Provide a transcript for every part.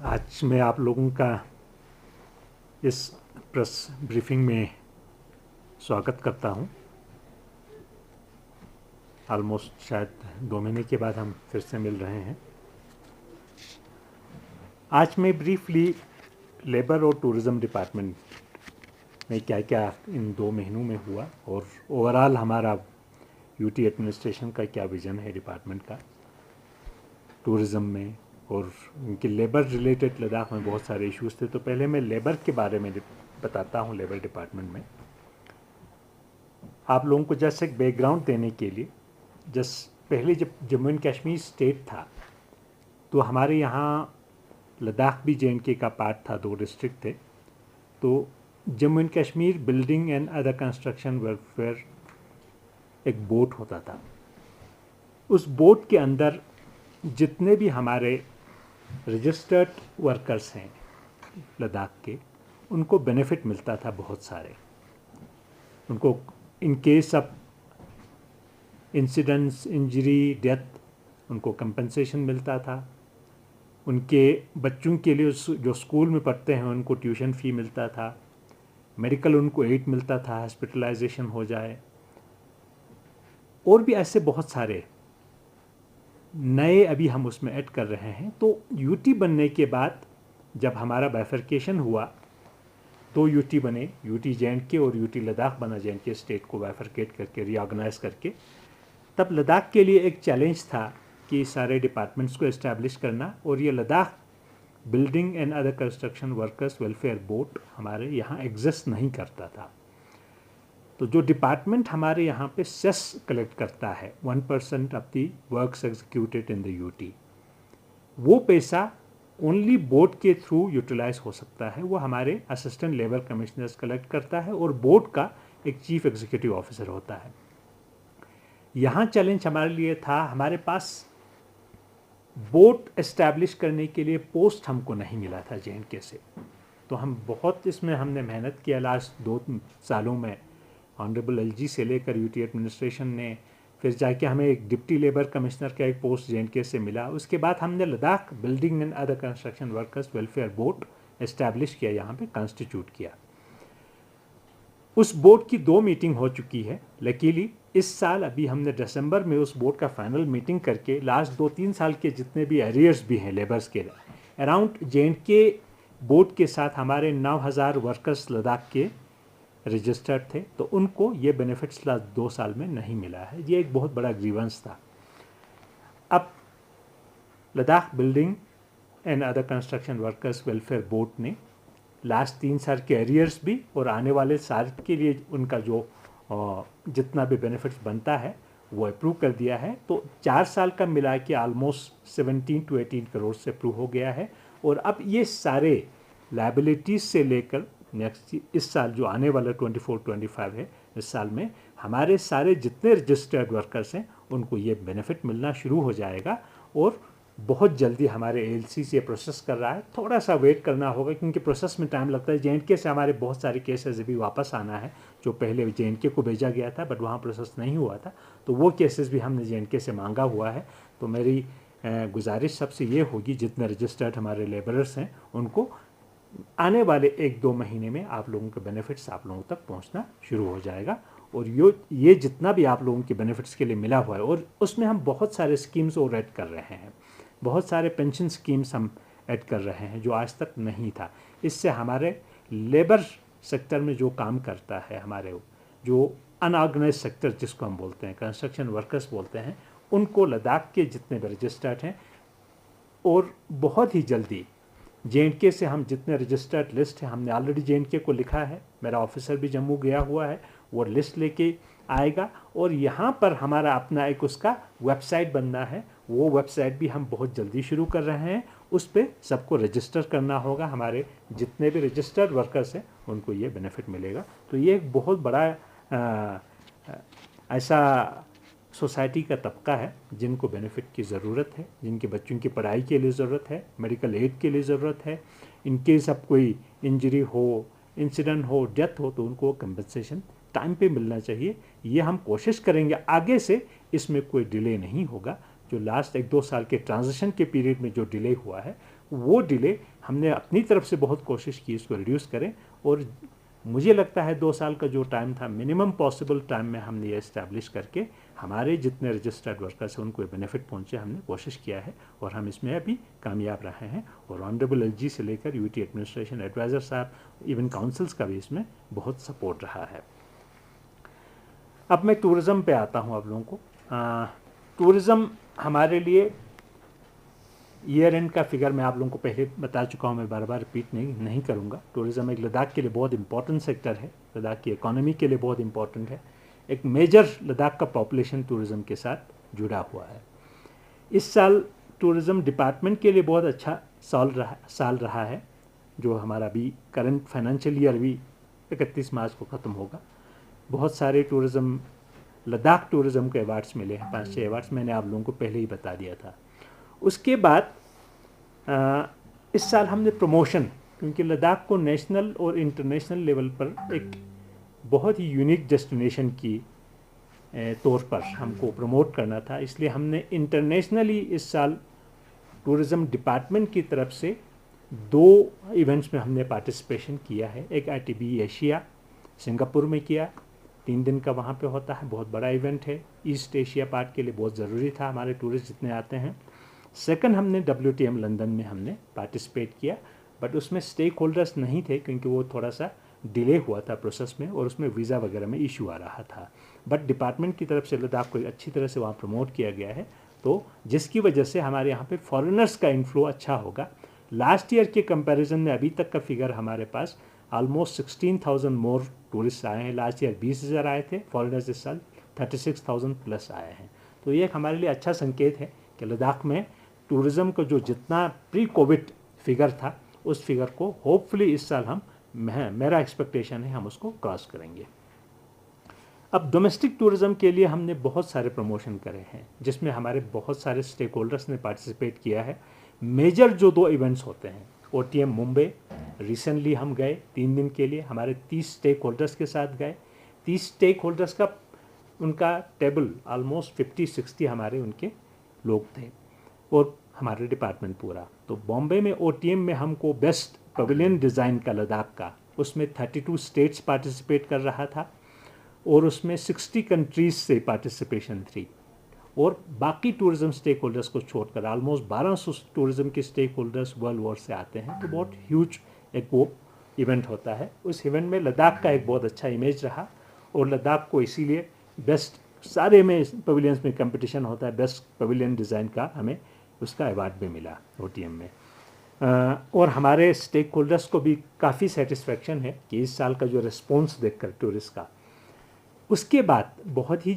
आज मैं आप लोगों का इस प्रेस ब्रीफिंग में स्वागत करता हूं। ऑलमोस्ट शायद 2 महीने के बाद हम फिर से मिल रहे हैं। आज मैं ब्रीफली लेबर और टूरिज़्म डिपार्टमेंट में क्या क्या इन 2 महीनों में हुआ और ओवरऑल हमारा यूटी एडमिनिस्ट्रेशन का क्या विज़न है डिपार्टमेंट का टूरिज़्म में, और उनके लेबर रिलेटेड लद्दाख में बहुत सारे इश्यूज़ थे। तो पहले मैं लेबर के बारे में बताता हूँ। लेबर डिपार्टमेंट में आप लोगों को जस्ट एक बैकग्राउंड देने के लिए, पहले जब जम्मू एंड कश्मीर स्टेट था तो हमारे यहाँ लद्दाख भी जे.एंड.के का पार्ट था, 2 डिस्ट्रिक्ट थे। तो Jammu and Kashmir building and other construction welfare एक बोर्ड होता था। उस बोर्ड के अंदर जितने भी हमारे रजिस्टर्ड वर्कर्स हैं लद्दाख के, उनको बेनिफिट मिलता था बहुत सारे। उनको in case of incidents, injury, death, उनको कंपनसेशन मिलता था। उनके बच्चों के लिए जो स्कूल में पढ़ते हैं उनको ट्यूशन फ़ी मिलता था। मेडिकल उनको एड मिलता था, हॉस्पिटलाइजेशन हो जाए। और भी ऐसे बहुत सारे नए अभी हम उसमें ऐड कर रहे हैं। तो यूटी बनने के बाद जब हमारा बाइफर्केशन हुआ, 2 यूटी बने, यूटी जे.एंड.के और यूटी लद्दाख बना। जे.एंड.के स्टेट को बाइफर्केट करके, रीऑर्गेनाइज करके। तब लद्दाख के लिए एक चैलेंज था कि सारे डिपार्टमेंट्स को इस्टेब्लिश करना, और ये Ladakh building and other construction workers welfare board हमारे यहाँ एग्जिस्ट नहीं करता था। तो जो डिपार्टमेंट हमारे यहाँ पे सेस कलेक्ट करता है, 1% of the works executed in the UT, वो पैसा ओनली बोर्ड के थ्रू यूटिलाइज हो सकता है। वो हमारे असिस्टेंट लेबर कमिश्नर्स कलेक्ट करता है, और बोर्ड का एक चीफ एग्जीक्यूटिव ऑफिसर होता है। यहाँ चैलेंज हमारे लिए था, हमारे पास बोर्ड एस्टैब्लिश करने के लिए पोस्ट हमको नहीं मिला था जे.एंड.के से। तो हम बहुत इसमें हमने मेहनत किया लास्ट 2 सालों में। ऑनरेबल एलजी से लेकर यूटी एडमिनिस्ट्रेशन ने, फिर जाके हमें एक डिप्टी लेबर कमिश्नर का एक पोस्ट जे.एंड.के से मिला। उसके बाद हमने Ladakh building and other construction workers welfare board establish किया, यहाँ पे कॉन्स्टिट्यूट किया। उस बोर्ड की 2 मीटिंग हो चुकी है। लकीली इस साल अभी हमने दिसंबर में उस बोर्ड का फाइनल मीटिंग करके लास्ट 2-3 साल के जितने भी एरियर्स भी हैं लेबर्स के, अराउंड जे.एंड.के बोर्ड के साथ हमारे 9,000 वर्कर्स लद्दाख के रजिस्टर्ड थे। तो उनको ये बेनिफिट्स लास्ट 2 साल में नहीं मिला है। ये एक बहुत बड़ा ग्रीवेंस था। अब Ladakh building and other construction workers welfare board ने लास्ट 3 साल के एरियर्स भी और आने वाले साल के लिए उनका जो जितना भी बेनिफिट्स बनता है वो अप्रूव कर दिया है। तो 4 साल का मिला के ऑलमोस्ट 17 to 18 करोड़ से अप्रूव हो गया है। और अब ये सारे लायबिलिटीज़ से लेकर नेक्स्ट इस साल जो आने वाला 24-25 है, इस साल में हमारे सारे जितने रजिस्टर्ड वर्कर्स हैं उनको ये बेनिफिट मिलना शुरू हो जाएगा। और बहुत जल्दी हमारे एएलसी से प्रोसेस कर रहा है। थोड़ा सा वेट करना होगा क्योंकि प्रोसेस में टाइम लगता है। जे.एंड.के से हमारे बहुत सारे केसेस अभी वापस आना है, जो पहले जे.एंड.के को भेजा गया था बट वहाँ प्रोसेस नहीं हुआ था। तो वो केसेस भी हमने जे.एंड.के से मांगा हुआ है। तो मेरी गुजारिश सबसे ये होगी, जितने रजिस्टर्ड हमारे लेबरर्स हैं उनको आने वाले 1-2 महीने में आप लोगों के बेनिफिट्स आप लोगों तक पहुंचना शुरू हो जाएगा। और ये जितना भी आप लोगों के बेनिफिट्स के लिए मिला हुआ है, और उसमें हम बहुत सारे स्कीम्स और ऐड कर रहे हैं। बहुत सारे पेंशन स्कीम्स हम ऐड कर रहे हैं जो आज तक नहीं था। इससे हमारे लेबर सेक्टर में जो काम करता है, हमारे जो अनऑर्गेनाइज सेक्टर जिसको हम बोलते हैं, कंस्ट्रक्शन वर्कर्स बोलते हैं, उनको लद्दाख के जितने भी रजिस्टर्ड हैं, और बहुत ही जल्दी जे.एंड.के से हम जितने रजिस्टर्ड लिस्ट है, हमने ऑलरेडी जे.एंड.के को लिखा है। मेरा ऑफिसर भी जम्मू गया हुआ है, वो लिस्ट लेके आएगा। और यहाँ पर हमारा अपना एक उसका वेबसाइट बनना है। वो वेबसाइट भी हम बहुत जल्दी शुरू कर रहे हैं। उस पर सबको रजिस्टर करना होगा। हमारे जितने भी रजिस्टर्ड वर्कर्स हैं उनको ये बेनिफिट मिलेगा। तो ये एक बहुत बड़ा ऐसा सोसाइटी का तबका है जिनको बेनिफिट की ज़रूरत है, जिनके बच्चों की पढ़ाई के लिए ज़रूरत है, मेडिकल एड के लिए ज़रूरत है। इन केस अब कोई इंजरी हो, इंसिडेंट हो, डेथ हो, तो उनको कंपनसेशन टाइम पे मिलना चाहिए। ये हम कोशिश करेंगे आगे से इसमें कोई डिले नहीं होगा। जो लास्ट 1-2 साल के ट्रांजिशन के पीरियड में जो डिले हुआ है वो डिले हमने अपनी तरफ से बहुत कोशिश की इसको रिड्यूस करें, और मुझे लगता है 2 साल का जो टाइम था, मिनिमम पॉसिबल टाइम में हमने ये इस्टेब्लिश करके हमारे जितने रजिस्टर्ड वर्कर्स हैं उनको बेनिफिट पहुंचे, हमने कोशिश किया है और हम इसमें अभी कामयाब रहे हैं। और ऑनरेबल एलजी से लेकर यूटी एडमिनिस्ट्रेशन, एडवाइज़र साहब, इवन काउंसिल्स का भी इसमें बहुत सपोर्ट रहा है। अब मैं टूरिज़्म पे आता हूँ आप लोगों को। टूरिज़्म हमारे लिए ईयर एंड का फिगर मैं आप लोगों को पहले बता चुका हूँ, मैं बार बार रिपीट नहीं करूँगा। टूरिज़्म एक लद्दाख के लिए बहुत इंपॉर्टेंट सेक्टर है, लद्दाख की इकोनॉमी के लिए बहुत इंपॉर्टेंट है। एक मेजर लद्दाख का पॉपुलेशन टूरिज़्म के साथ जुड़ा हुआ है। इस साल टूरिज़्म डिपार्टमेंट के लिए बहुत अच्छा साल रहा है, जो हमारा अभी करंट फाइनेंशियल ईयर भी 31 मार्च को ख़त्म होगा। बहुत सारे टूरिज़्म लद्दाख टूरिज़्म के अवार्ड्स मिले हैं, 5-6 अवार्ड्स मैंने आप लोगों को पहले ही बता दिया था। उसके बाद इस साल हमने प्रमोशन, क्योंकि लद्दाख को नेशनल और इंटरनेशनल लेवल पर एक बहुत ही यूनिक डेस्टिनेशन की तौर पर हमको प्रमोट करना था, इसलिए हमने इंटरनेशनली इस साल टूरिज़्म डिपार्टमेंट की तरफ से 2 इवेंट्स में हमने पार्टिसिपेशन किया है। एक ITB एशिया सिंगापुर में किया, 3 दिन का वहाँ पे होता है, बहुत बड़ा इवेंट है, ईस्ट एशिया पार्ट के लिए बहुत ज़रूरी था हमारे टूरिस्ट जितने आते हैं। सेकंड हमने WTM लंदन में हमने पार्टिसिपेट किया, बट उसमें स्टेक होल्डर्स नहीं थे क्योंकि वो थोड़ा सा डिले हुआ था प्रोसेस में और उसमें वीज़ा वगैरह में इशू आ रहा था। बट डिपार्टमेंट की तरफ से लद्दाख को अच्छी तरह से वहाँ प्रमोट किया गया है, तो जिसकी वजह से हमारे यहाँ पे फॉरेनर्स का इनफ्लो अच्छा होगा। लास्ट ईयर के कंपैरिजन में अभी तक का फिगर हमारे पास ऑलमोस्ट 16,000 मोर टूरिस्ट आए हैं। लास्ट ईयर 20,000 आए थे फॉरेनर्स, इस साल 36,000 प्लस आए हैं। तो ये हमारे लिए अच्छा संकेत है कि लद्दाख में टूरिज़्म का जो जितना प्री कोविड फिगर था उस फिगर को होपफुली इस साल हम, मेरा एक्सपेक्टेशन है हम उसको क्रॉस करेंगे। अब डोमेस्टिक टूरिज़्म के लिए हमने बहुत सारे प्रमोशन करे हैं, जिसमें हमारे बहुत सारे स्टेक होल्डर्स ने पार्टिसिपेट किया है। मेजर जो 2 इवेंट्स होते हैं, OTM मुंबई रिसेंटली हम गए 3 दिन के लिए, हमारे 30 स्टेक होल्डर्स के साथ गए। 30 स्टेक होल्डर्स का उनका टेबल ऑलमोस्ट 50-60 हमारे उनके लोग थे और हमारे डिपार्टमेंट पूरा। तो बॉम्बे में OTM में हमको बेस्ट पवेलियन डिज़ाइन का लद्दाख का, उसमें 32 स्टेट्स पार्टिसिपेट कर रहा था और उसमें 60 कंट्रीज़ से पार्टिसिपेशन थी, और बाकी टूरिज़्म स्टेक होल्डर्स को छोड़कर ऑलमोस्ट 1200 टूरिज़्म के स्टेक होल्डर्स वर्ल्ड ओवर से आते हैं। तो बहुत ह्यूज एक वो इवेंट होता है। उस इवेंट में लद्दाख का एक बहुत अच्छा इमेज रहा और लद्दाख को इसीलिए बेस्ट, सारे में पवेलियंस में कंपटीशन होता है, बेस्ट पवेलियन डिज़ाइन का हमें उसका अवार्ड भी मिला OTM में। और हमारे स्टेक होल्डर्स को भी काफ़ी सेटिस्फेक्शन है कि इस साल का जो रिस्पॉन्स देखकर टूरिस्ट का, उसके बाद बहुत ही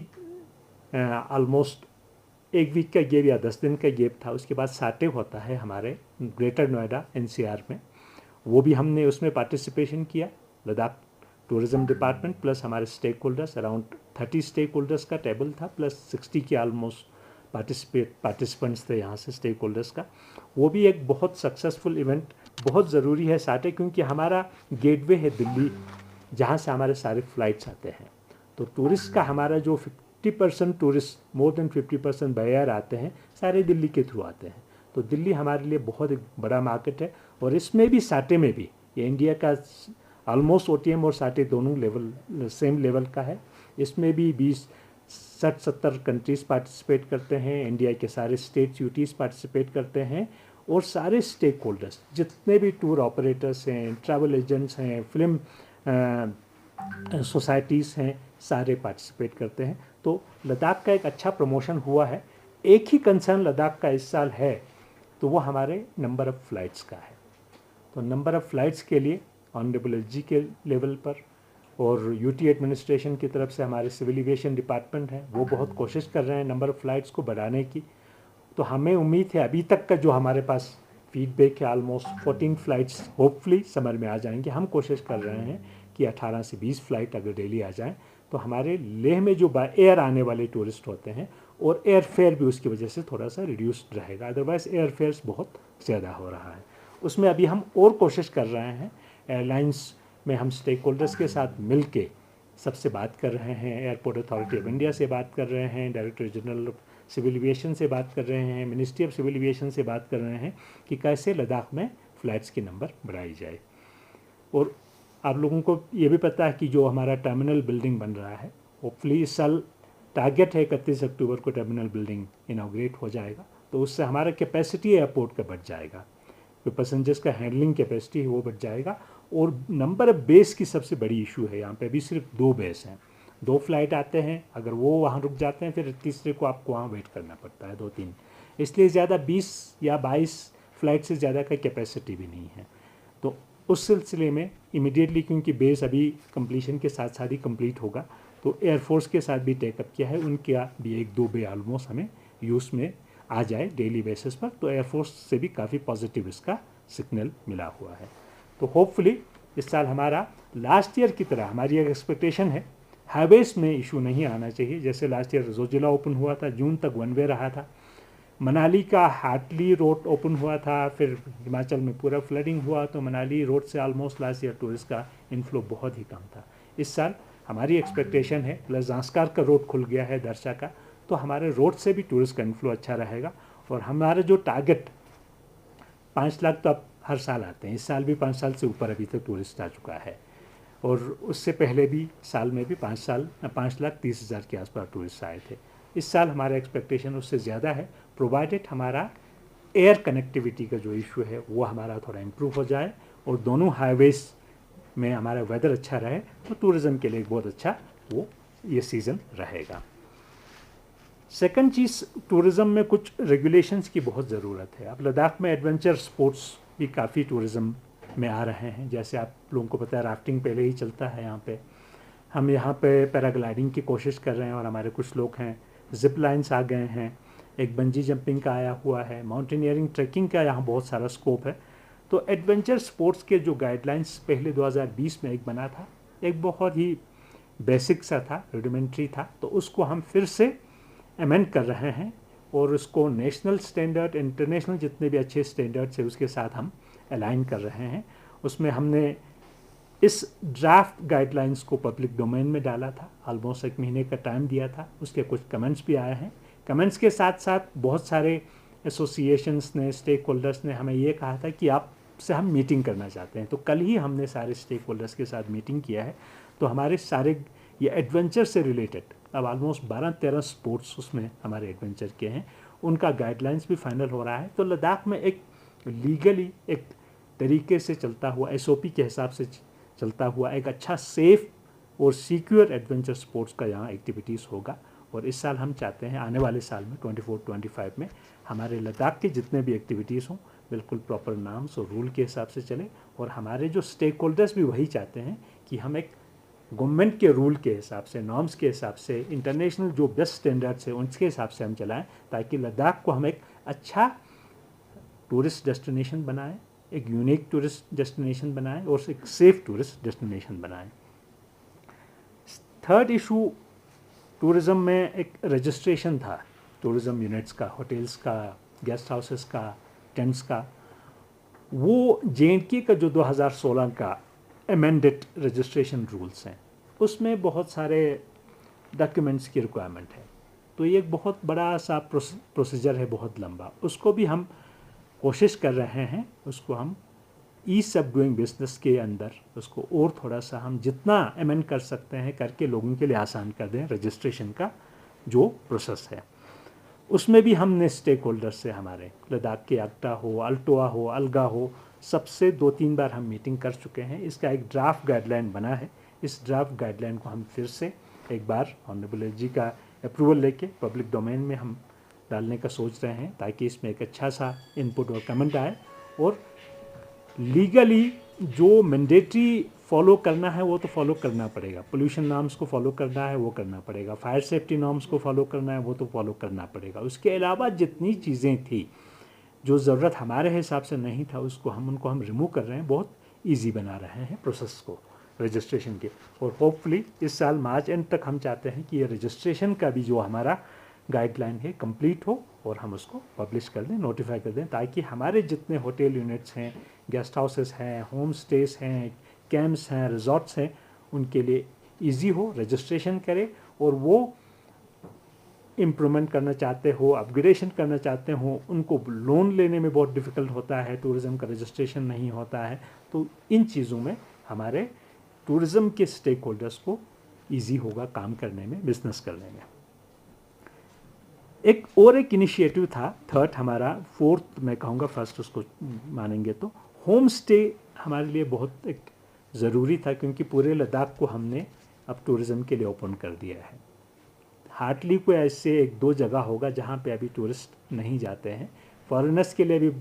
ऑलमोस्ट 1 वीक का गैप या 10 दिन का गैप था, उसके बाद साटे होता है हमारे ग्रेटर नोएडा NCR में, वो भी हमने उसमें पार्टिसिपेशन किया। लद्दाख टूरिज़्म डिपार्टमेंट प्लस हमारे stake holders, around 30 stake holders का टेबल था, प्लस 60 के ऑलमोस्ट पार्टिसिपेंट्स थे यहाँ से स्टेक होल्डर्स का। वो भी एक बहुत सक्सेसफुल इवेंट, बहुत ज़रूरी है साटे, क्योंकि हमारा गेटवे है दिल्ली, जहाँ से हमारे सारे फ्लाइट्स आते हैं। तो टूरिस्ट का हमारा जो 50% tourist, more than 50% by air आते हैं, सारे दिल्ली के थ्रू आते हैं। तो दिल्ली हमारे लिए बहुत एक बड़ा मार्केट है, और इसमें भी साटे में भी ये इंडिया का ऑलमोस्ट OTM और साटे दोनों लेवल सेम लेवल का है। इसमें भी 60-70 कंट्रीज़ पार्टिसिपेट करते हैं, इंडिया के सारे स्टेट्स UTs पार्टिसिपेट करते हैं, और सारे स्टेक होल्डर्स जितने भी टूर ऑपरेटर्स हैं, ट्रैवल एजेंट्स हैं, फिल्म सोसाइटीज़ हैं, सारे पार्टिसिपेट करते हैं। तो लद्दाख का एक अच्छा प्रमोशन हुआ है। एक ही कंसर्न लद्दाख का इस साल है, तो वो हमारे नंबर ऑफ़ फ्लाइट्स का है। तो नंबर ऑफ़ फ्लाइट्स के लिए ऑनरेबल एलजी के लेवल पर और UT एडमिनिस्ट्रेशन की तरफ से हमारे सिविल एविएशन डिपार्टमेंट है, वो बहुत कोशिश कर रहे हैं नंबर ऑफ़ फ्लाइट्स को बढ़ाने की। तो हमें उम्मीद है, अभी तक का जो हमारे पास फीडबैक है, ऑलमोस्ट 14 फ़्लाइट्स होपफुली समर में आ जाएंगे। हम कोशिश कर रहे हैं कि 18 से 20 फ़्लाइट अगर डेली आ जाएं, तो हमारे लेह में जो बाय एयर आने वाले टूरिस्ट होते हैं, और एयर फेयर भी उसकी वजह से थोड़ा सा रिड्यूस्ड रहेगा, अदरवाइज़ एयर फेयर्स बहुत ज़्यादा हो रहा है। उसमें अभी हम और कोशिश कर रहे हैं, एयरलाइंस में हम स्टेक होल्डर्स के साथ मिल के सबसे बात कर रहे हैं, एयरपोर्ट अथॉरिटी ऑफ इंडिया से बात कर रहे हैं, डायरेक्टर जनरल सिविल एविएशन से बात कर रहे हैं, मिनिस्ट्री ऑफ सिविल एविएशन से बात कर रहे हैं कि कैसे लद्दाख में फ़्लाइट्स की नंबर बढ़ाई जाए। और आप लोगों को ये भी पता है कि जो हमारा टर्मिनल बिल्डिंग बन रहा है, होपफुली इस साल टारगेट है 31 अक्टूबर को टर्मिनल बिल्डिंग इनाग्रेट हो जाएगा, तो उससे हमारा कैपेसिटी एयरपोर्ट का बढ़ जाएगा, जो पैसेंजर्स का हैंडलिंग कैपेसिटी है वो बढ़ जाएगा। और नंबर ऑफ बेस की सबसे बड़ी इशू है यहाँ पे, अभी सिर्फ 2 बेस हैं, 2 फ्लाइट आते हैं, अगर वो वहाँ रुक जाते हैं फिर तीसरे को आपको वहाँ वेट करना पड़ता है 2-3, इसलिए ज़्यादा 20 या 22 फ्लाइट से ज़्यादा का कैपेसिटी भी नहीं है। तो उस सिलसिले में इमीडिएटली, क्योंकि बेस अभी कंप्लीशन के साथ साथ ही कंप्लीट होगा, तो एयरफोर्स के साथ भी टेकअप किया है, उनका भी 1-2 बे ऑलमोस्ट हमें यूज़ में आ जाए डेली बेसिस पर, तो एयरफोर्स से भी काफ़ी पॉजिटिव इसका सिग्नल मिला हुआ है। तो होपफुली इस साल हमारा लास्ट ईयर की तरह हमारी एक एक्सपेक्टेशन है, हाईवेज में इशू नहीं आना चाहिए। जैसे लास्ट ईयर जोजिला ओपन हुआ था, जून तक 1 वे रहा था, मनाली का हार्टली रोड ओपन हुआ था, फिर हिमाचल में पूरा फ्लडिंग हुआ, तो मनाली रोड से ऑलमोस्ट लास्ट ईयर टूरिस्ट का इनफ्लो बहुत ही कम था। इस साल हमारी एक्सपेक्टेशन है, प्लस जांस्कार का रोड खुल गया है दर्शा का, तो हमारे रोड से भी टूरिस्ट का इनफ्लो अच्छा रहेगा। और हमारा जो टारगेट 5 लाख तो अब हर साल आते हैं, इस साल भी 5 साल से ऊपर अभी तक टूरिस्ट आ चुका है, और उससे पहले भी साल में भी 5,30,000 के आसपास टूरिस्ट आए थे। इस साल हमारा एक्सपेक्टेशन उससे ज़्यादा है, प्रोवाइडेड हमारा एयर कनेक्टिविटी का जो इशू है वो हमारा थोड़ा इम्प्रूव हो जाए और दोनों हाईवेज में हमारा वेदर अच्छा रहे, तो टूरिज़्म के लिए बहुत अच्छा वो ये सीज़न रहेगा। सेकंड चीज़, टूरिज़्म में कुछ रेगुलेशंस की बहुत ज़रूरत है। अब लद्दाख में एडवेंचर स्पोर्ट्स भी काफ़ी टूरिज़्म में आ रहे हैं, जैसे आप लोगों को पता है राफ्टिंग पहले ही चलता है यहाँ पे, हम यहाँ पे पैराग्लाइडिंग की कोशिश कर रहे हैं और हमारे कुछ लोग हैं, जिप लाइन्स आ गए हैं, एक बंजी जंपिंग का आया हुआ है, माउंटेनियरिंग ट्रैकिंग का यहाँ बहुत सारा स्कोप है। तो एडवेंचर स्पोर्ट्स के जो गाइडलाइंस पहले 2020 में एक बना था, एक बहुत ही बेसिक सा था, रुडिमेंट्री था, तो उसको हम फिर से अमेंड कर रहे हैं और उसको नेशनल स्टैंडर्ड, इंटरनेशनल जितने भी अच्छे स्टैंडर्ड्स है उसके साथ हम अलाइन कर रहे हैं। उसमें हमने इस ड्राफ्ट गाइडलाइंस को पब्लिक डोमेन में डाला था, ऑलमोस्ट 1 महीने का टाइम दिया था, उसके कुछ कमेंट्स भी आए हैं। कमेंट्स के साथ साथ बहुत सारे एसोसिएशंस ने, स्टेक होल्डर्स ने हमें ये कहा था कि आपसे हम मीटिंग करना चाहते हैं, तो कल ही हमने सारे स्टेक होल्डर्स के साथ मीटिंग किया है। तो हमारे सारे ये एडवेंचर से रिलेटेड अब ऑलमोस्ट 12-13 स्पोर्ट्स उसमें हमारे एडवेंचर के हैं, उनका गाइडलाइंस भी फाइनल हो रहा है। तो लद्दाख में एक लीगली एक तरीके से चलता हुआ, SOP के हिसाब से चलता हुआ एक अच्छा सेफ और सिक्योर एडवेंचर स्पोर्ट्स का यहाँ एक्टिविटीज़ होगा। और इस साल हम चाहते हैं आने वाले साल में 24-25 में हमारे लद्दाख के जितने भी एक्टिविटीज़ हों बिल्कुल प्रॉपर नाम्स और रूल के हिसाब से चले, और हमारे जो स्टेक होल्डर्स भी वही चाहते हैं कि हम एक गवर्नमेंट के रूल के हिसाब से, नॉर्म्स के हिसाब से, इंटरनेशनल जो बेस्ट स्टैंडर्ड्स है उनके हिसाब से हम चलाएं, ताकि लद्दाख को हम एक अच्छा टूरिस्ट डेस्टिनेशन बनाएं, एक यूनिक टूरिस्ट डेस्टिनेशन बनाएं और एक सेफ टूरिस्ट डेस्टिनेशन बनाएं। थर्ड इशू टूरिज़्म में एक रजिस्ट्रेशन था, टूरिज़्म यूनिट्स का, होटल्स का, गेस्ट हाउसेस का, टेंट्स का। वो JNK का जो 2016 का अमेंडेड रजिस्ट्रेशन रूल्स हैं, उसमें बहुत सारे डॉक्यूमेंट्स की रिक्वायरमेंट है, तो ये एक बहुत बड़ा सा प्रोसीजर है, बहुत लंबा। उसको भी हम कोशिश कर रहे हैं, उसको हम ईज़ ऑफ डूइंग बिजनेस के अंदर उसको और थोड़ा सा हम जितना अमेंड कर सकते हैं करके लोगों के लिए आसान कर दें रजिस्ट्रेशन का जो प्रोसेस है। उसमें भी हमने स्टेक होल्डर से, हमारे लद्दाख के अक्टा हो, अल्टोआ हो, अलगा हो, सबसे 2-3 बार हम मीटिंग कर चुके हैं। इसका एक ड्राफ्ट गाइडलाइन बना है, इस ड्राफ्ट गाइडलाइन को हम फिर से एक बार ऑनरेबल जी का अप्रूवल लेके पब्लिक डोमेन में हम डालने का सोच रहे हैं, ताकि इसमें एक अच्छा सा इनपुट और कमेंट आए, और लीगली जो मैंडेटरी फॉलो करना है वो तो फॉलो करना पड़ेगा, पोल्यूशन नॉर्म्स को फॉलो करना है वो करना पड़ेगा, फायर सेफ्टी नॉर्म्स को फॉलो करना है वो तो फॉलो करना पड़ेगा। उसके अलावा जितनी चीज़ें थी जो ज़रूरत हमारे हिसाब से नहीं था, उसको हम रिमूव कर रहे हैं, बहुत ईजी बना रहे हैं प्रोसेस को रजिस्ट्रेशन के। और होपफुली इस साल मार्च एंड तक हम चाहते हैं कि ये रजिस्ट्रेशन का भी जो हमारा गाइडलाइन है कंप्लीट हो और हम उसको पब्लिश कर दें, नोटिफाई कर दें, ताकि हमारे जितने होटल यूनिट्स हैं, गेस्ट हाउसेस हैं, होम स्टेज हैं, कैंप्स हैं, रिजॉर्ट्स हैं, उनके लिए इजी हो, रजिस्ट्रेशन करें और वो इम्प्रूवमेंट करना चाहते हो, अपग्रेडेशन करना चाहते हो, उनको लोन लेने में बहुत डिफ़िकल्ट होता है, टूरिज़्म का रजिस्ट्रेशन नहीं होता है, तो इन चीज़ों में हमारे टूरिज़्म के स्टेक होल्डर्स को ईजी होगा काम करने में, बिजनेस करने में। एक इनिशिएटिव था, थर्ड हमारा, फोर्थ मैं कहूँगा, फर्स्ट उसको मानेंगे तो होम स्टे हमारे लिए बहुत एक ज़रूरी था, क्योंकि पूरे लद्दाख को हमने अब टूरिज़्म के लिए ओपन कर दिया है। हार्डली कोई ऐसे 1-2 जगह होगा जहाँ पे अभी टूरिस्ट नहीं जाते हैं। फॉरेनर्स के लिए भी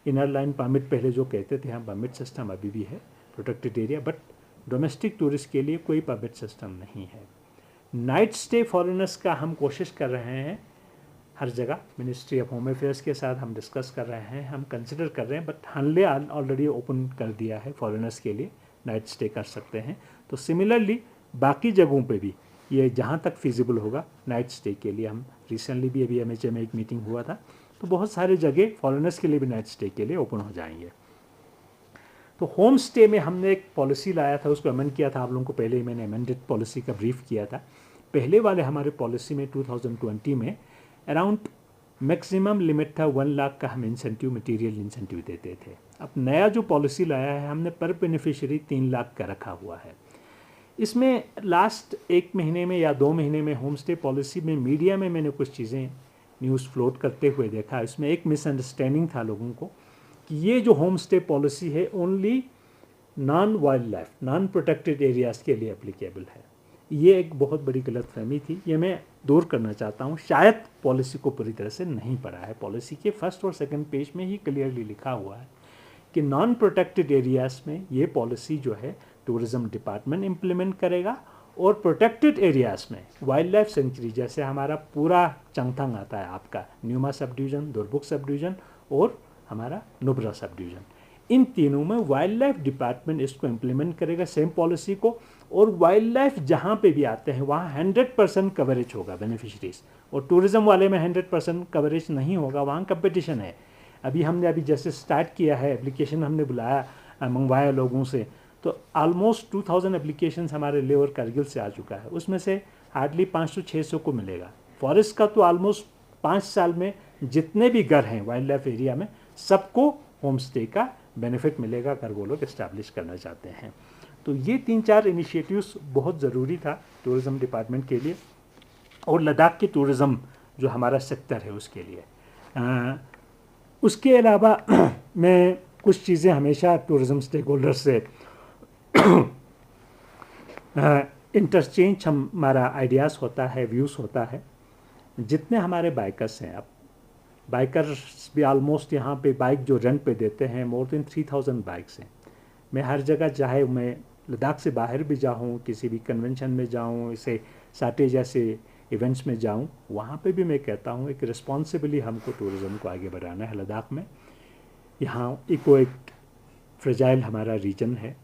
इनर लाइन परमिट पहले जो कहते थे, हम परमिट सिस्टम अभी भी है, protected area, but domestic tourist के लिए कोई परमिट सिस्टम नहीं है। नाइट स्टे फॉरेनर्स का हम कोशिश कर रहे हैं हर जगह, मिनिस्ट्री ऑफ होम अफेयर्स के साथ हम डिस्कस कर रहे हैं, हम कंसिडर कर रहे हैं, बट हनले ऑलरेडी ओपन कर दिया है फॉरेनर्स के लिए, नाइट स्टे कर सकते हैं। तो सिमिलरली बाकी जगहों पे भी ये जहाँ तक फिजिबल होगा नाइट स्टे के लिए, हम रिसेंटली भी अभी MHA में एक मीटिंग हुआ था, तो बहुत सारे जगह फॉरेनर्स के लिए भी नाइट स्टे के लिए ओपन हो जाएंगे। तो होम स्टे में हमने एक पॉलिसी लाया था, उसको अमेंड किया था, आप लोगों को पहले ही मैंने अमेंडेड पॉलिसी का ब्रीफ किया था। पहले वाले हमारे पॉलिसी में 2020 में अराउंड मैक्सिमम लिमिट था 1 लाख का, हम इंसेंटिव, मटेरियल इंसेंटिव देते थे। अब नया जो पॉलिसी लाया है, हमने पर बेनिफिशियरी 3 लाख का रखा हुआ है। इसमें लास्ट 1 महीने में या 2 महीने में होम स्टे पॉलिसी में मीडिया में मैंने कुछ चीज़ें न्यूज़ फ्लोट करते हुए देखा। इसमें एक मिसअंडरस्टैंडिंग था लोगों को कि ये जो होम स्टे पॉलिसी है only non wild life, non protected areas के लिए एप्लीकेबल है। ये एक बहुत बड़ी गलतफहमी थी, ये मैं दूर करना चाहता हूँ। शायद पॉलिसी को पूरी तरह से नहीं पढ़ा है। पॉलिसी के फर्स्ट और सेकंड पेज में ही क्लियरली लिखा हुआ है कि नॉन प्रोटेक्टेड एरियाज़ में ये पॉलिसी जो है टूरिज़्म डिपार्टमेंट इम्प्लीमेंट करेगा, और प्रोटेक्टेड एरियाज़ में वाइल्ड लाइफ सेंचुरी, जैसे हमारा पूरा चंगथंग आता है आपका, pneuma sub division, Durbuk sub division और हमारा नुब्रा सब डिवीज़न, इन तीनों में वाइल्ड लाइफ डिपार्टमेंट इसको इम्प्लीमेंट करेगा सेम पॉलिसी को। और वाइल्ड लाइफ जहाँ पे भी आते हैं वहाँ 100% कवरेज होगा बेनिफिशरीज, और टूरिज़्म वाले में 100% कवरेज नहीं होगा, वहाँ कंपटीशन है। हमने जैसे स्टार्ट किया है, एप्लीकेशन हमने मंगवाया लोगों से, तो ऑलमोस्ट 2000 एप्लीकेशंस हमारे लेह और करगिल से आ चुका है। उसमें से हार्डली 500-600 को मिलेगा। फॉरेस्ट का तो ऑलमोस्ट 5 साल में जितने भी घर हैं वाइल्ड लाइफ एरिया में, सबको होम स्टे का बेनिफिट मिलेगा अगर वो लोग इस्टेब्लिश करना चाहते हैं। तो ये 3-4 इनिशिएटिव्स बहुत ज़रूरी था टूरिज़्म डिपार्टमेंट के लिए, और लद्दाख की टूरिज़्म जो हमारा सेक्टर है उसके लिए। उसके अलावा मैं कुछ चीज़ें हमेशा टूरिज़्म स्टेक होल्डर से इंटरचेंज हमारा आइडियाज़ होता है, व्यूज़ होता है। जितने हमारे बाइकर्स हैं, अब बाइकर्स भी ऑलमोस्ट यहाँ पे बाइक जो रेंट पे देते हैं, मोर देन 3000 बाइक्स हैं। मैं हर जगह, चाहे मैं लद्दाख से बाहर भी जाऊँ, किसी भी कन्वेंशन में जाऊँ, इसे साटे जैसे इवेंट्स में जाऊँ, वहाँ पे भी मैं कहता हूँ एक रिस्पॉन्सिबली हमको टूरिज़्म को आगे बढ़ाना है लद्दाख में। यहाँ एक फ्रेजाइल हमारा रीजन है।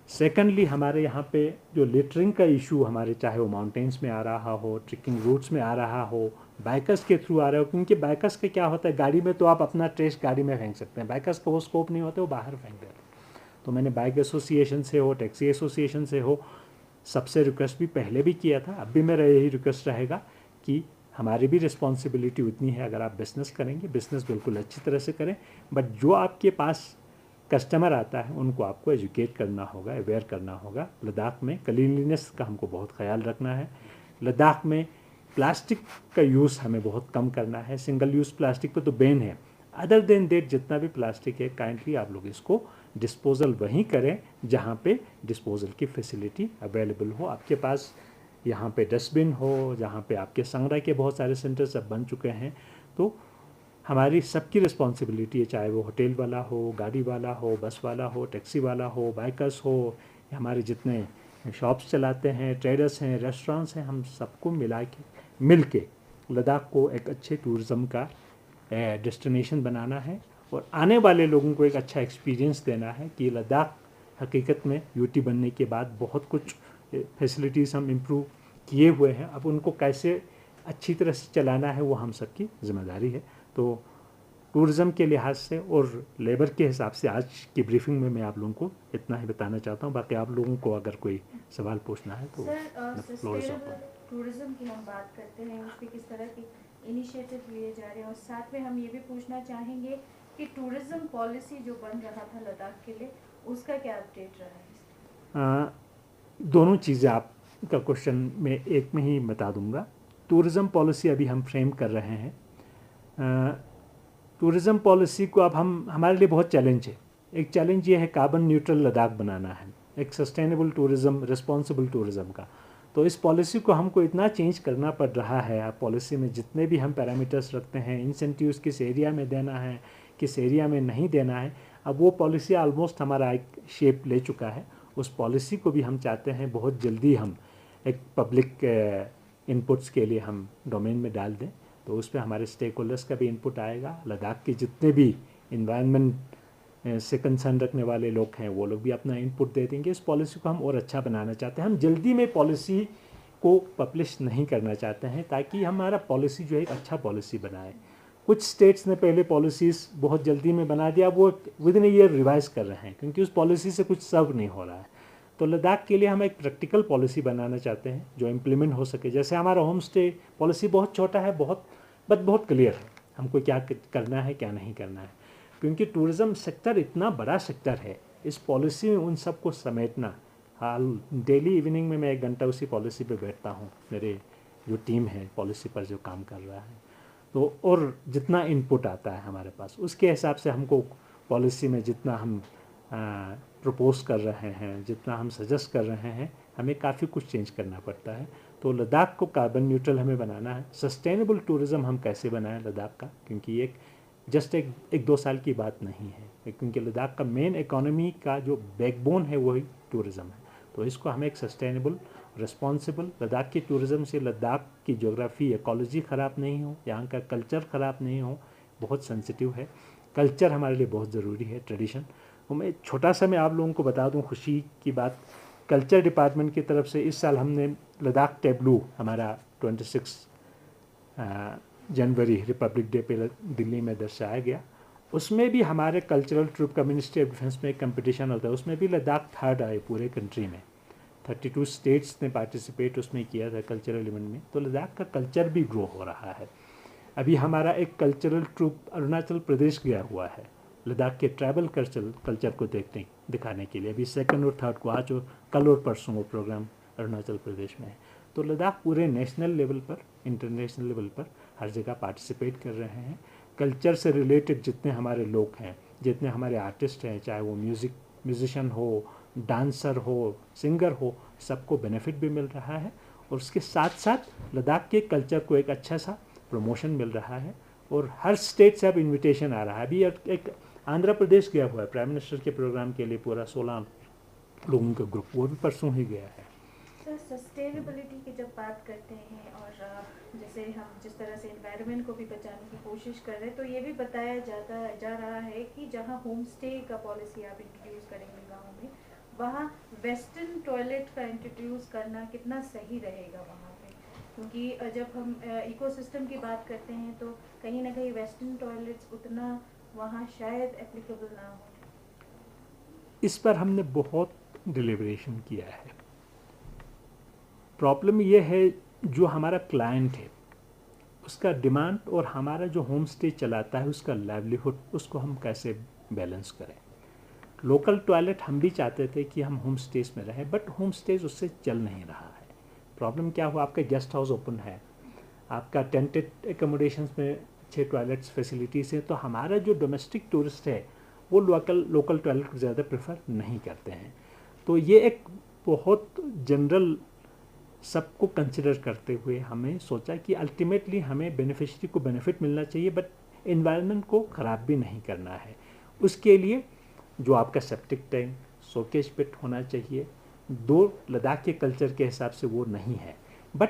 सेकेंडली हमारे यहाँ पे जो लिटरिंग का इशू हमारे, चाहे वो माउंटेन्स में आ रहा हो, ट्रिकिंग रूट्स में आ रहा हो, बाइकर्स के थ्रू आ रहा हो, क्योंकि बाइकर्स का क्या होता है, गाड़ी में तो आप अपना ट्रेश गाड़ी में फेंक सकते हैं, बाइकर्स का वो स्कोप नहीं होता, वो बाहर फेंक देते हैं। तो मैंने बाइक एसोसिएशन से हो, टैक्सी एसोसिएशन से हो, सबसे रिक्वेस्ट भी पहले भी किया था, अब भी मेरा यही रिक्वेस्ट रहेगा कि हमारी भी रिस्पॉन्सिबिलिटी उतनी है। अगर आप बिज़नेस करेंगे, बिज़नेस बिल्कुल अच्छी तरह से करें, बट जो आपके पास कस्टमर आता है उनको आपको एजुकेट करना होगा, अवेयर करना होगा। लद्दाख में क्लीनलीनेस का हमको बहुत ख्याल रखना है। लद्दाख में प्लास्टिक का यूज़ हमें बहुत कम करना है। सिंगल यूज़ प्लास्टिक पे तो बैन है। अदर देन डेट जितना भी प्लास्टिक है, काइंडली आप लोग इसको डिस्पोजल वहीं करें जहाँ पे डिस्पोजल की फैसिलिटी अवेलेबल हो। आपके पास यहाँ पे डस्टबिन हो, जहाँ पे आपके संग्रह के बहुत सारे सेंटर्स अब बन चुके हैं। तो हमारी सबकी रिस्पॉन्सिबिलिटी है, चाहे वो होटल वाला हो, गाड़ी वाला हो, बस वाला हो, टैक्सी वाला हो, बाइकर्स हो, हमारे जितने शॉप्स चलाते हैं, ट्रेडर्स हैं, रेस्टोरेंट्स हैं, हम सबको मिल के लद्दाख को एक अच्छे टूरिज़्म का डेस्टिनेशन बनाना है, और आने वाले लोगों को एक अच्छा एक्सपीरियंस देना है कि लद्दाख हकीकत में यूटी बनने के बाद बहुत कुछ फैसिलिटीज़ हम इम्प्रूव किए हुए हैं। अब उनको कैसे अच्छी तरह से चलाना है वो हम सबकी जिम्मेदारी है। तो टूरिज़्म के लिहाज से और लेबर के हिसाब से आज की ब्रीफिंग में मैं आप लोगों को इतना ही बताना चाहता हूँ। बाकी आप लोगों को अगर कोई सवाल पूछना है तो फ्लोर इज ओपन। टूरिज्म की हम बात करते हैं, उस पर किस तरह के इनिशिएटिव लिए जा रहे हैं, और साथ में हम ये भी पूछना चाहेंगे कि टूरिज्म पॉलिसी जो बन रहा था लद्दाख के लिए, उसका क्या अपडेट रहा है? दोनों चीज़ें आपका क्वेश्चन में एक में ही बता दूंगा। टूरिज़्म पॉलिसी अभी हम फ्रेम कर रहे हैं। टूरिज़्म पॉलिसी को अब हम हमारे लिए बहुत चैलेंज है। एक चैलेंज ये है कार्बन न्यूट्रल लद्दाख बनाना है, एक सस्टेनेबल टूरिज़्म, रिस्पॉन्सिबल टूरिज़्म का। तो इस पॉलिसी को हमको इतना चेंज करना पड़ रहा है। आप पॉलिसी में जितने भी हम पैरामीटर्स रखते हैं, इंसेंटिव्स किस एरिया में देना है, किस एरिया में नहीं देना है, अब वो पॉलिसी ऑलमोस्ट हमारा एक शेप ले चुका है। उस पॉलिसी को भी हम चाहते हैं बहुत जल्दी हम एक पब्लिक इनपुट्स के लिए हम डोमेन में डाल दें। तो उस पर हमारे स्टेक होल्डर्स का भी इनपुट आएगा, लद्दाख के जितने भी इन्वायरमेंट से कंसर्न रखने वाले लोग हैं वो लोग भी अपना इनपुट दे देंगे। इस पॉलिसी को हम और अच्छा बनाना चाहते हैं। हम जल्दी में पॉलिसी को पब्लिश नहीं करना चाहते हैं ताकि हमारा पॉलिसी जो है एक अच्छा पॉलिसी बनाए। कुछ स्टेट्स ने पहले पॉलिसीज़ बहुत जल्दी में बना दिया, वो विद इन ईयर रिवाइज कर रहे हैं क्योंकि उस पॉलिसी से कुछ सर्व नहीं हो रहा है। तो लद्दाख के लिए हम एक प्रैक्टिकल पॉलिसी बनाना चाहते हैं जो इम्प्लीमेंट हो सके। जैसे हमारा होम स्टे पॉलिसी बहुत छोटा है, बहुत क्लियर है हमको क्या करना है क्या नहीं करना है, क्योंकि टूरिज़्म सेक्टर इतना बड़ा सेक्टर है। इस पॉलिसी में उन सबको समेटना, हाल डेली इवनिंग में मैं 1 घंटा उसी पॉलिसी पे बैठता हूँ, मेरे जो टीम है पॉलिसी पर जो काम कर रहा है। तो और जितना इनपुट आता है हमारे पास उसके हिसाब से हमको पॉलिसी में जितना हम प्रपोज कर रहे हैं, जितना हम सजेस्ट कर रहे हैं, हमें काफ़ी कुछ चेंज करना पड़ता है। तो लद्दाख को कार्बन न्यूट्रल हमें बनाना है। सस्टेनेबल टूरिज़्म हम कैसे बनाएं लद्दाख का, क्योंकि एक जस्ट एक 2 साल की बात नहीं है, क्योंकि लद्दाख का मेन इकोनॉमी का जो बैकबोन है वही टूरिज़्म है। तो इसको हमें एक सस्टेनेबल, रिस्पॉन्सिबल लद्दाख की टूरिज़्म से लद्दाख की ज्योग्राफी, इकोलॉजी ख़राब नहीं हो, यहाँ का कल्चर ख़राब नहीं हो। बहुत सेंसिटिव है कल्चर, हमारे लिए बहुत ज़रूरी है, ट्रेडिशन। तो मैं छोटा सा मैं आप लोगों को बता दूं खुशी की बात, कल्चर डिपार्टमेंट की तरफ से इस साल हमने लद्दाख टेबलू हमारा 26 जनवरी रिपब्लिक डे पे दिल्ली में दर्शाया गया। उसमें भी हमारे कल्चरल ट्रूप का मिनिस्ट्री ऑफ डिफेंस में एक कंपटीशन होता है, उसमें भी लद्दाख थर्ड आए पूरे कंट्री में। 32 स्टेट्स ने पार्टिसिपेट उसमें किया था कल्चरल इवेंट में। तो लद्दाख का कल्चर भी ग्रो हो रहा है। अभी हमारा एक कल्चरल ट्रूप अरुणाचल प्रदेश गया हुआ है लद्दाख के ट्राइबल कल्चर को दिखाने के लिए। अभी 2nd और 3rd को आज और कल और परसों वो प्रोग्राम अरुणाचल प्रदेश में है। तो लद्दाख पूरे नेशनल लेवल पर, इंटरनेशनल लेवल पर हर जगह पार्टिसिपेट कर रहे हैं। कल्चर से रिलेटेड जितने हमारे लोग हैं, जितने हमारे आर्टिस्ट हैं, चाहे वो म्यूजिशियन हो, डांसर हो, सिंगर हो, सबको बेनिफिट भी मिल रहा है। और उसके साथ साथ लद्दाख के कल्चर को एक अच्छा सा प्रमोशन मिल रहा है। और हर स्टेट से अब इनविटेशन आ रहा है। अभी एक आंध्र प्रदेश गया हुआ है प्राइम मिनिस्टर के प्रोग्राम के लिए, पूरा 16 लोगों का ग्रुप, वो भी परसों ही गया है। सर, सस्टेनेबिलिटी की जब बात करते हैं और जैसे हम जिस तरह से एनवायरनमेंट को भी बचाने की कोशिश कर रहे हैं, तो ये भी बताया जा रहा है कि जहाँ होम स्टे का पॉलिसी आप इंट्रोड्यूस करेंगे गाँव में, वहाँ वेस्टर्न टॉयलेट का इंट्रोड्यूस करना कितना सही रहेगा वहाँ पे, क्योंकि जब हम इकोसिस्टम की बात करते हैं तो कहीं ना कहीं वेस्टर्न टॉयलेट्स उतना वहाँ शायद एप्लीकेबल ना हो। इस पर हमने बहुत डिलिब्रेशन किया है। प्रॉब्लम ये है जो हमारा क्लाइंट है उसका डिमांड और हमारा जो होम स्टे चलाता है उसका लाइवलीहुड, उसको हम कैसे बैलेंस करें। लोकल टॉयलेट हम भी चाहते थे कि हम होम स्टेज में रहें, बट होम स्टेज उससे चल नहीं रहा है। प्रॉब्लम क्या हुआ, आपका गेस्ट हाउस ओपन है, आपका टेंटेड एकोमोडेशंस में अच्छे टॉयलेट्स फैसिलिटीज़ हैं, तो हमारा जो डोमेस्टिक टूरिस्ट है वो लोकल टॉयलेट को ज़्यादा प्रेफर नहीं करते हैं। तो ये एक बहुत जनरल सबको कंसिडर करते हुए हमें सोचा कि अल्टीमेटली हमें बेनिफिशरी को बेनिफिट मिलना चाहिए, बट एनवायरनमेंट को ख़राब भी नहीं करना है। उसके लिए जो आपका सेप्टिक टैंक, शोकेस पिट होना चाहिए। दो लद्दाख के कल्चर के हिसाब से वो नहीं है, बट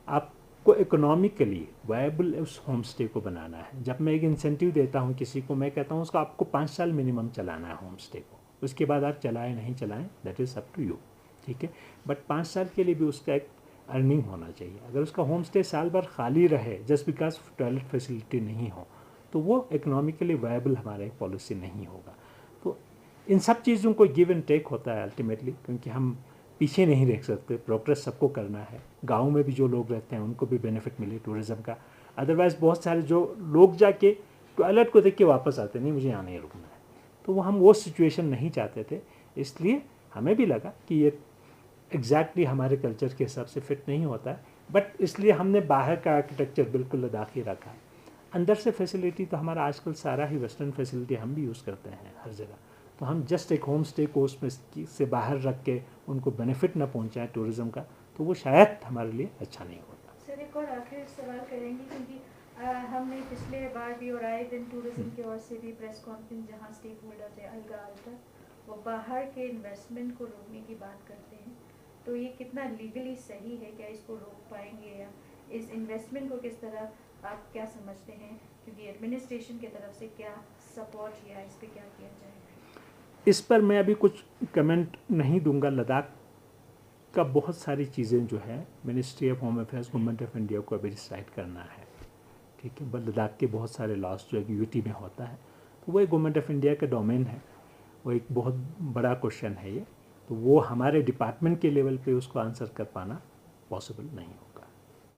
आपको इकोनॉमिकली वायबल उस होम स्टे को बनाना है। जब मैं एक इंसेंटिव देता हूँ किसी को, मैं कहता हूँ उसको आपको 5 साल मिनिमम चलाना है होम स्टे को, उसके बाद आप चलाएं नहीं चलाएं that is up to you, ठीक है। बट 5 साल के लिए भी उसका एक अर्निंग होना चाहिए। अगर उसका होम स्टे साल भर खाली रहे जस्ट बिकॉज टॉयलेट फैसिलिटी नहीं हो, तो वो इकोनॉमिकली वायबल हमारा एक पॉलिसी नहीं होगा। तो इन सब चीज़ों को गिव एंड टेक होता है अल्टीमेटली, क्योंकि हम पीछे नहीं रह सकते, प्रोग्रेस सबको करना है। गाँव में भी जो लोग रहते हैं उनको भी बेनिफिट मिले टूरिज़्म का। अदरवाइज़ बहुत सारे जो लोग जाके टॉयलेट को देख के वापस आते, नहीं मुझे यहाँ नहीं रुकना है, तो वो हम वो सिचुएशन नहीं चाहते थे। इसलिए हमें भी लगा कि ये एग्जैक्टली हमारे कल्चर के हिसाब से फिट नहीं होता है, बट इसलिए हमने बाहर का आर्किटेक्चर बिल्कुल लद्दाख ही रखा है। अंदर से फैसिलिटी तो हमारा आजकल सारा ही वेस्टर्न फैसिलिटी हम भी यूज़ करते हैं हर जगह। तो हम जस्ट एक होम स्टे को उसमें से बाहर रख के उनको बेनिफिट ना पहुंचाएं टूरिज़्म का, तो वो शायद हमारे लिए अच्छा नहीं होता। सर एक और आखिरी सवाल करेंगे, क्योंकि हमने पिछले बार भी और आए दिन टूरिज्म की ओर से भी प्रेस कॉन्फ्रेंस जहां स्टेक होल्डर्स है अलगा अलगा, वो बाहर के इन्वेस्टमेंट को रोकने की बात करते हैं, तो ये कितना लीगली सही है? क्या इसको रोक पाएंगे, या इस इन्वेस्टमेंट को किस तरह आप क्या समझते हैं? क्योंकि एडमिनिस्ट्रेशन की तरफ से क्या सपोर्ट या इस पर क्या किया जाएगा? इस पर मैं अभी कुछ कमेंट नहीं दूंगा। लद्दाख का बहुत सारी चीज़ें जो है ministry of home affairs government of India को अभी डिसाइड करना है, ठीक है। बट लद्दाख के बहुत सारे लॉस जो है यूटी में होता है, तो वो एक गवर्नमेंट ऑफ इंडिया का डोमेन है, वो एक बहुत बड़ा क्वेश्चन है ये, तो वो हमारे डिपार्टमेंट के लेवल पे उसको आंसर कर पाना पॉसिबल नहीं होगा।